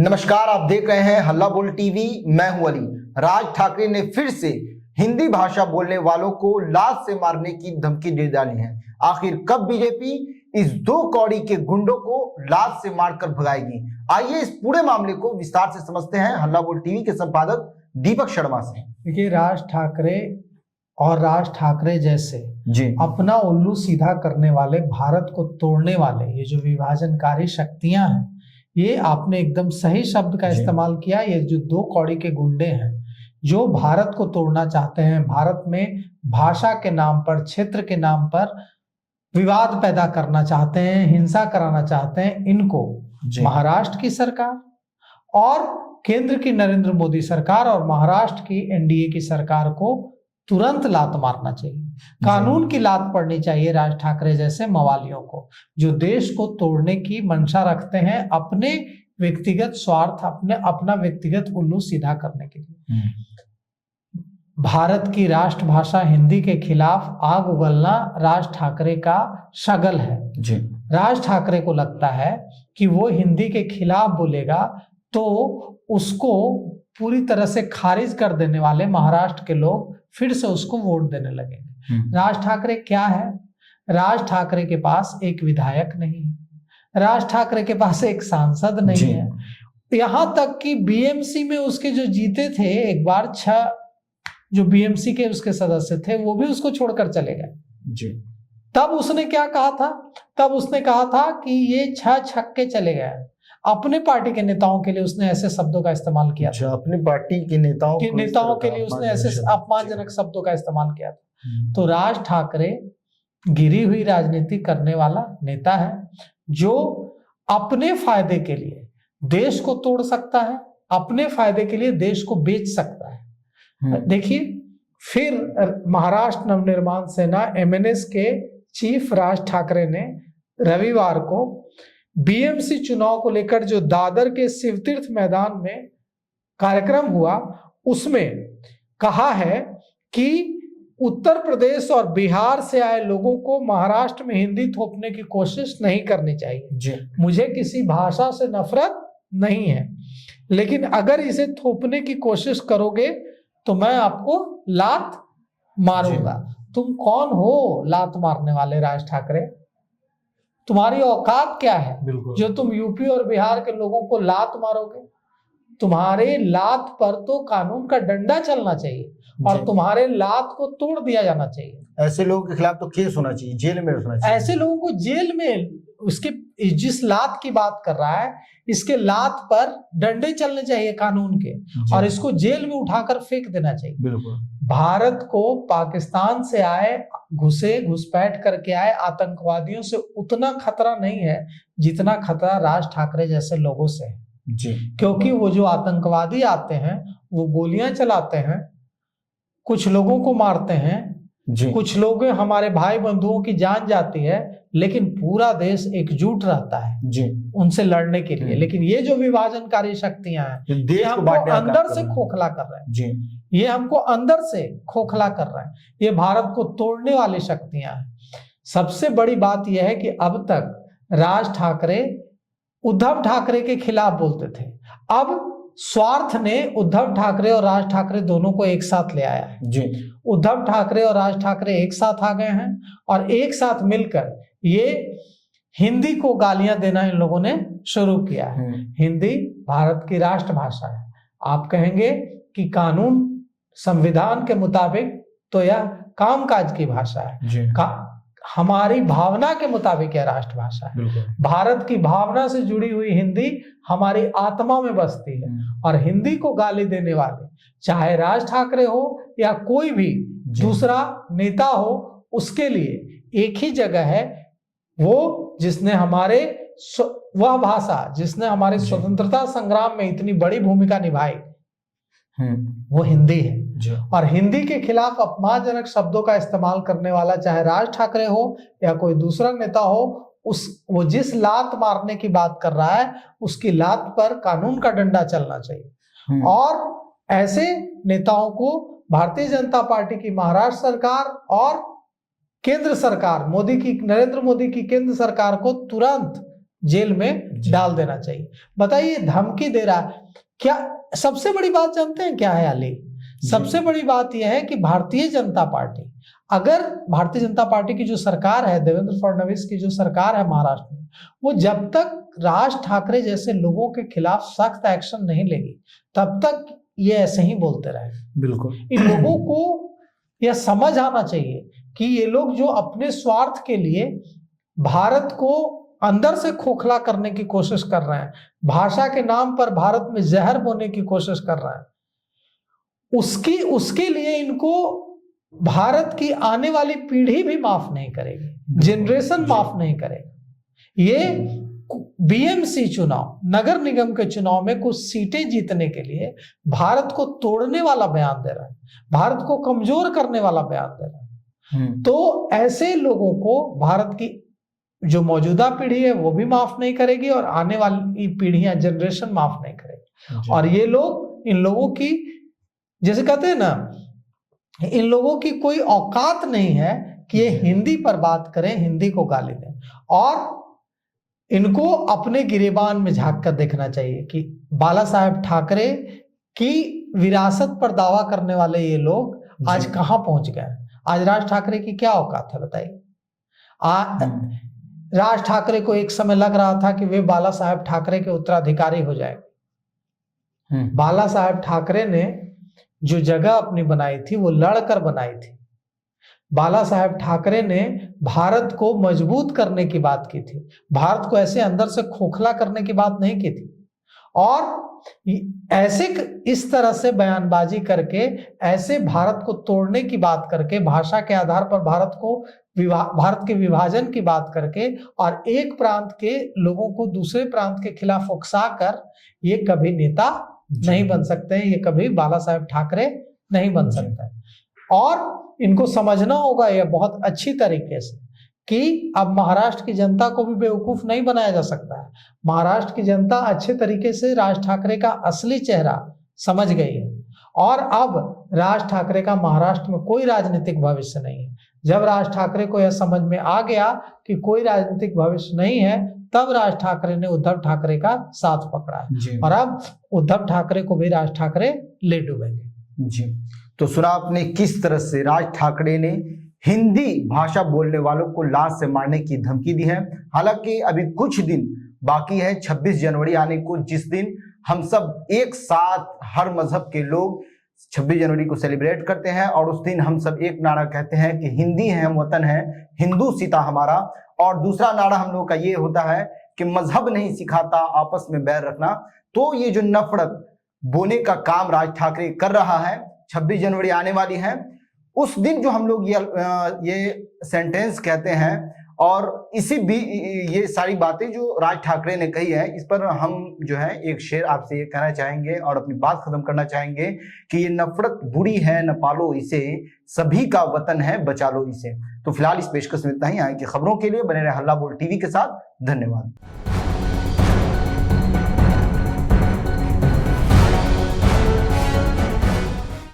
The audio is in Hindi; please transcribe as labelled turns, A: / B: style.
A: नमस्कार, आप देख रहे हैं हल्ला बोल टीवी। मैं हूं अली। राज ठाकरे ने फिर से हिंदी भाषा बोलने वालों को लात से मारने की धमकी दे डाली है। आखिर कब बीजेपी इस दो कौड़ी के गुंडों को लात से मारकर भगाएगी? आइए इस पूरे मामले को विस्तार से समझते हैं हल्ला बोल टीवी के संपादक दीपक शर्मा से।
B: देखिए, राज ठाकरे और राज ठाकरे जैसे
A: जी
B: अपना उल्लू सीधा करने वाले, भारत को तोड़ने वाले ये जो विभाजनकारी शक्तियां हैं, ये आपने एकदम सही शब्द का इस्तेमाल किया। ये जो दो कौड़ी के गुंडे हैं जो भारत को तोड़ना चाहते हैं, भारत में भाषा के नाम पर, क्षेत्र के नाम पर विवाद पैदा करना चाहते हैं, हिंसा कराना चाहते हैं, इनको महाराष्ट्र की सरकार और केंद्र की नरेंद्र मोदी सरकार और महाराष्ट्र की एनडीए की सरकार को तुरंत लात मारना चाहिए। कानून की लात पड़नी चाहिए राज ठाकरे जैसे मवालियों को, जो देश को तोड़ने की मंशा रखते हैं अपने व्यक्तिगत स्वार्थ, अपना व्यक्तिगत उल्लू सीधा करने के लिए। भारत की राष्ट्रभाषा हिंदी के खिलाफ आग उगलना राज ठाकरे का शगल है। राज ठाकरे को लगता है कि वो हिंदी के खिलाफ बोलेगा तो उसको पूरी तरह से खारिज कर देने वाले महाराष्ट्र के लोग फिर से उसको वोट देने लगेंगे। राज ठाकरे क्या है? राज ठाकरे के पास एक विधायक नहीं है, राज ठाकरे के पास एक सांसद नहीं है। यहां तक कि बीएमसी में उसके जो जीते थे एक बार, 6 जो बीएमसी के उसके सदस्य थे वो भी उसको छोड़कर चले गए। तब उसने क्या कहा था? तब उसने कहा था कि ये 6 छक्के चले गए। अपने पार्टी के नेताओं के लिए उसने ऐसे शब्दों का इस्तेमाल किया था।
A: अपनी पार्टी के नेताओं
B: के लिए उसने ऐसे अपमानजनक शब्दों का इस्तेमाल किया था। तो राज ठाकरे गिरी हुई राजनीति करने वाला नेता है जो अपने फायदे के लिए देश को तोड़ सकता है, अपने फायदे के लिए देश को बेच सकता है। देखिए, फिर महाराष्ट्र नवनिर्माण सेना एमएनएस के चीफ राज ठाकरे ने रविवार को बीएमसी चुनाव को लेकर जो दादर के शिवतीर्थ मैदान में कार्यक्रम हुआ उसमें कहा है कि उत्तर प्रदेश और बिहार से आए लोगों को महाराष्ट्र में हिंदी थोपने की कोशिश नहीं करनी चाहिए। मुझे किसी भाषा से नफरत नहीं है, लेकिन अगर इसे थोपने की कोशिश करोगे तो मैं आपको लात मारूंगा। तुम कौन हो लात मारने वाले राज ठाकरे? तुम्हारी औकात क्या है जो तुम यूपी और बिहार के लोगों को लात मारोगे? तुम्हारे लात पर तो कानून का डंडा चलना चाहिए और तुम्हारे लात को तोड़ दिया जाना चाहिए।
A: ऐसे लोगों के खिलाफ तो केस होना चाहिए, जेल में रखना चाहिए।
B: ऐसे लोगों को जेल में, उसके जिस लात की बात कर रहा है इसके लात पर डंडे चलने चाहिए कानून के और इसको जेल में उठाकर फेंक देना चाहिए।
A: बिल्कुल।
B: भारत को पाकिस्तान से आए, घुसपैठ करके आए आतंकवादियों से उतना खतरा नहीं है जितना खतरा राज ठाकरे जैसे लोगों से है। क्योंकि वो जो आतंकवादी आते हैं वो गोलियां चलाते हैं, कुछ लोगों को मारते हैं, कुछ लोग हमारे भाई बंधुओं की जान जाती है, लेकिन पूरा देश एकजुट रहता है उनसे लड़ने के लिए। लेकिन ये जो विभाजनकारी शक्तियां हैं ये हमको अंदर से खोखला कर रहे हैं, ये हमको अंदर से खोखला कर रहे हैं, ये भारत को तोड़ने वाली शक्तियां हैं। सबसे बड़ी बात यह है कि अब तक राज ठाकरे उद्धव ठाकरे के खिलाफ बोलते थे, अब स्वार्थ ने उद्धव ठाकरे और राज ठाकरे दोनों को एक साथ ले आया है। उद्धव ठाकरे और राज ठाकरे एक साथ आ गए हैं और एक साथ मिलकर ये हिंदी को गालियां देना इन लोगों ने शुरू किया है। हिंदी भारत की राष्ट्रभाषा है। आप कहेंगे कि कानून संविधान के मुताबिक तो यह कामकाज की भाषा है, हमारी भावना के मुताबिक यह राष्ट्रभाषा है। भारत की भावना से जुड़ी हुई हिंदी हमारी आत्मा में बसती है और हिंदी को गाली देने वाले, चाहे राज ठाकरे हो या कोई भी दूसरा नेता हो, उसके लिए एक ही जगह है, वो जिसने वह भाषा जिसने हमारे स्वतंत्रता संग्राम में इतनी बड़ी भूमिका निभाई वो हिंदी है। और हिंदी के खिलाफ अपमानजनक शब्दों का इस्तेमाल करने वाला, चाहे राज ठाकरे हो या कोई दूसरा नेता हो, वो जिस लात मारने की बात कर रहा है उसकी लात पर कानून का डंडा चलना चाहिए। और ऐसे नेताओं को भारतीय जनता पार्टी की महाराष्ट्र सरकार और केंद्र सरकार, नरेंद्र मोदी की केंद्र सरकार को तुरंत जेल में डाल देना चाहिए। बताइए, धमकी दे रहा है क्या? सबसे बड़ी बात जानते हैं क्या है अली? सबसे बड़ी बात यह है कि भारतीय जनता पार्टी, अगर भारतीय जनता पार्टी की जो सरकार है, देवेंद्र फडणवीस की जो सरकार है महाराष्ट्र में, वो जब तक राज ठाकरे जैसे लोगों के खिलाफ सख्त एक्शन नहीं लेगी तब तक ये ऐसे ही बोलते रहेंगे।
A: बिल्कुल।
B: इन लोगों को यह समझ आना चाहिए कि ये लोग जो अपने स्वार्थ के लिए भारत को अंदर से खोखला करने की कोशिश कर रहे हैं, भाषा के नाम पर भारत में जहर बोने की कोशिश कर रहे हैं, उसके लिए इनको भारत की आने वाली पीढ़ी भी माफ नहीं करेगी, जनरेशन माफ नहीं करेगी। ये बीएमसी चुनाव, नगर निगम के चुनाव में कुछ सीटें जीतने के लिए भारत को तोड़ने वाला बयान दे रहा है, भारत को कमजोर करने वाला बयान दे रहा है। तो ऐसे लोगों को भारत की जो मौजूदा पीढ़ी है वो भी माफ नहीं करेगी और आने वाली पीढ़ियां, जनरेशन माफ नहीं करेगी। और ये लोग, इन लोगों की, जैसे कहते हैं ना, इन लोगों की कोई औकात नहीं है कि ये हिंदी पर बात करें, हिंदी को गाली दें। और इनको अपने गिरेबान में झांक कर देखना चाहिए कि बाला साहेब ठाकरे की विरासत पर दावा करने वाले ये लोग आज कहां पहुंच गए। आज राज ठाकरे की क्या औकात है बताइए। राज ठाकरे को एक समय लग रहा था कि वे बाला साहेब ठाकरे के उत्तराधिकारी हो जाएंगे। बाला साहेब ठाकरे ने जो जगह अपनी बनाई थी वो लड़कर बनाई थी। बाला साहेब ठाकरे ने भारत को मजबूत करने की बात की थी, भारत को ऐसे अंदर से खोखला करने की बात नहीं की थी। और ऐसे इस तरह से बयानबाजी करके, ऐसे भारत को तोड़ने की बात करके, भाषा के आधार पर भारत के विभाजन की बात करके और एक प्रांत के लोगों को दूसरे प्रांत के खिलाफ उकसा कर ये कभी नेता नहीं बन सकते हैं, ये कभी बाला साहेब ठाकरे नहीं बन सकते हैं। और इनको समझना होगा यह बहुत अच्छी तरीके से कि अब महाराष्ट्र की जनता को भी बेवकूफ नहीं बनाया जा सकता है। महाराष्ट्र की जनता अच्छे तरीके से राज ठाकरे का असली चेहरा समझ गई है और अब राज ठाकरे का महाराष्ट्र में कोई राजनीतिक भविष्य नहीं है। जब राज ठाकरे को यह समझ में आ गया कि कोई राजनीतिक भविष्य नहीं है, तब राज ठाकरे ने उद्धव ठाकरे का साथ पकड़ा है और अब उद्धव ठाकरे को भी राज ठाकरे ले डूबेंगे।
A: जी, तो सुना आपने किस तरह से राज ठाकरे ने हिंदी भाषा बोलने वालों को लाश से मारने की धमकी दी है। हालांकि अभी कुछ दिन बाकी है 26 जनवरी आने को, जिस दिन हम सब एक साथ हर मजहब के लोग 26 जनवरी को सेलिब्रेट करते हैं और उस दिन हम सब एक नारा कहते हैं कि हिंदी है हम वतन है, हिंदू सीता हमारा। और दूसरा नारा हम लोग का ये होता है कि मजहब नहीं सिखाता आपस में बैर रखना। तो ये जो नफरत बोने का काम राज ठाकरे कर रहा है, 26 जनवरी आने वाली है, उस दिन जो हम लोग ये सेंटेंस कहते हैं और इसी भी ये सारी बातें जो राज ठाकरे ने कही है, इस पर हम जो है एक शेर आपसे ये कहना चाहेंगे और अपनी बात खत्म करना चाहेंगे कि ये नफरत बुरी है न पालो इसे, सभी का वतन है बचा लो इसे। तो फिलहाल इस पेशकश में इतना ही। आए कि खबरों के लिए बने रहे हल्ला बोल टीवी के साथ। धन्यवाद।